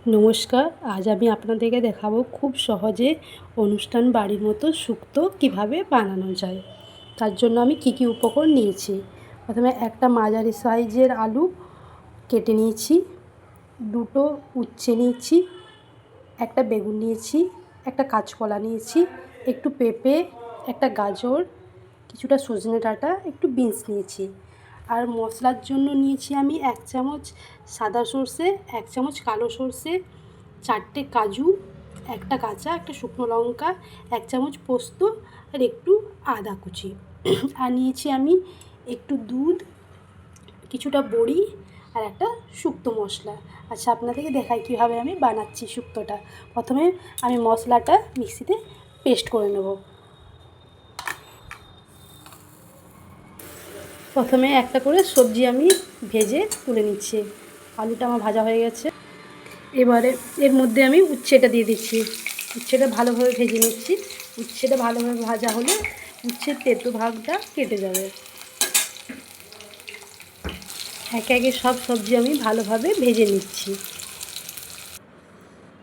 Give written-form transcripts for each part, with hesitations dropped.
নমস্কার। আজ আমি আপনাদেরকে দেখাবো খুব সহজে অনুষ্ঠান বাড়ির মতো শুক্তো কীভাবে বানানো যায়। তার জন্য আমি কী কী উপকরণ নিয়েছি। প্রথমে একটা মাঝারি সাইজের আলু কেটে নিয়েছি, দুটো উচ্ছে নিয়েছি, একটা বেগুন নিয়েছি, একটা কাঁচকলা নিয়েছি, একটু পেঁপে, একটা গাজর, কিছুটা সজনে ডাঁটা, একটু বিনস নিয়েছি। আর মশলার জন্য নিয়েছি আমি 1 চামচ সাদা সর্ষে, 1 চামচ কালো সর্ষে, 4টে কাজু, একটা কাঁচা, একটা শুকনো লঙ্কা, 1 চামচ পোস্ত আর একটু আদা কুচি। আর নিয়েছি আমি একটু দুধ, কিছুটা বড়ি আর একটা শুক্তো মশলা। আচ্ছা, আপনাদেরকে দেখাই কীভাবে আমি বানাচ্ছি শুক্তোটা। প্রথমে আমি মশলাটা মিক্সিতে পেস্ট করে নেব। প্রথমে একটা করে সবজি আমি ভেজে তুলে নিচ্ছি। আলুটা আমার ভাজা হয়ে গেছে। এবারে এর মধ্যে আমি উচ্ছেটা দিয়ে দিচ্ছি। উচ্ছেটা ভালোভাবে ভেজে নিচ্ছি। উচ্ছেটা ভালোভাবে ভাজা হলে উচ্ছের তেতো ভাগটা কেটে যাবে। একে একে সব সবজি আমি ভালোভাবে ভেজে নিচ্ছি।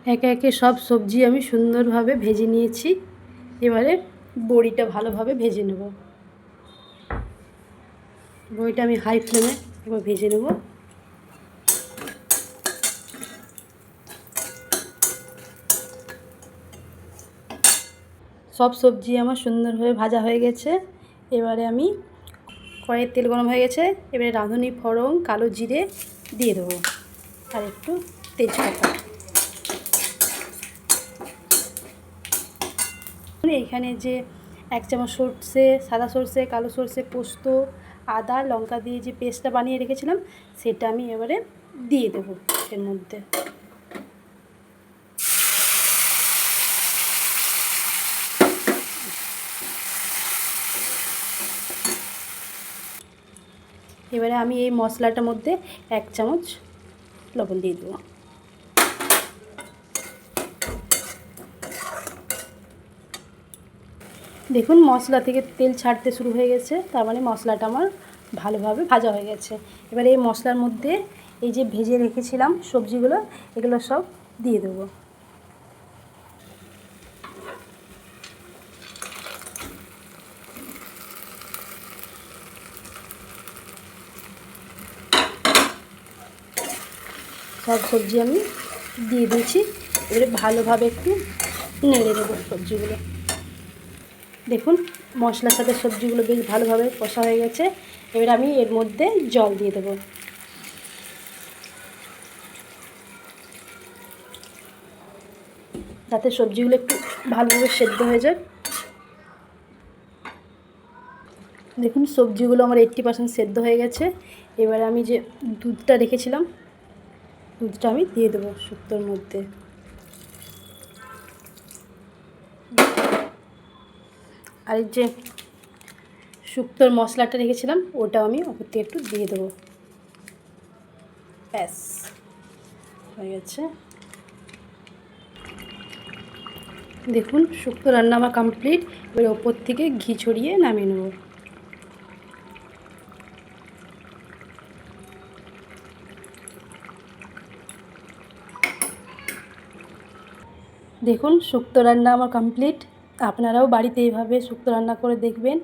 একে একে সব সবজি আমি সুন্দরভাবে ভেজে নিয়েছি। এবারে বড়িটা ভালোভাবে ভেজে নেব। বড়িটা আমি হাই ফ্লেমে এবার ভেজে নেব। সব সবজি আমার সুন্দরভাবে ভাজা হয়ে গেছে। এবারে আমি কড়াইয়ের তেল গরম হয়ে গেছে। এবারে রাঁধুনি ফোড়ন, কালো জিরে দিয়ে দেবো আর একটু তেজপাতা। এইখানে যে 1 চামচ সর্ষে, সাদা সর্ষে, কালো সর্ষে, পোস্ত, আদা, লঙ্কা দিয়ে যে পেস্টটা বানিয়ে রেখেছিলাম সেটা আমি এবারে দিয়ে দেবো এর মধ্যে। এবারে আমি এই মশলাটার মধ্যে 1 চামচ লবণ দিয়ে দেবো। দেখুন মশলা থেকে তেল ছাড়তে শুরু হয়ে গেছে, তার মানে মশলাটা আমার ভালোভাবে ভাজা হয়ে গেছে। এবারে এই মশলার মধ্যে এই যে ভেজে রেখেছিলাম সবজিগুলো, এগুলো সব দিয়ে দেবো। সব সবজি আমি দিয়ে দিয়েছি। এবারে ভালোভাবে একটু নেড়ে দেবো সবজিগুলো। দেখুন মশলার সাথে সবজিগুলো বেশ ভালোভাবে কষা হয়ে গেছে। এবার আমি এর মধ্যে জল দিয়ে দেবো। যাতে সবজিগুলো একটু ভালোভাবে সেদ্ধ হয়ে যায়। দেখুন সবজিগুলো আমার 80% সেদ্ধ হয়ে গেছে। এবারে আমি যে দুধটা রেখেছিলাম, দুধটা আমি দিয়ে দেবো শুক্তোর মধ্যে। আর এই যে শুক্তোর মশলাটা রেখেছিলাম ওটাও আমি ওপর থেকে একটু দিয়ে দেবো। ব্যাস হয়ে গেছে। দেখুন শুক্তো রান্না আমার কমপ্লিট। এবার ওপর থেকে ঘি ছড়িয়ে নামিয়ে নেব। দেখুন শুক্তো রান্না আমার কমপ্লিট। আপনারাও বাড়িতে এইভাবে শুক্তো রান্না করে দেখবেন।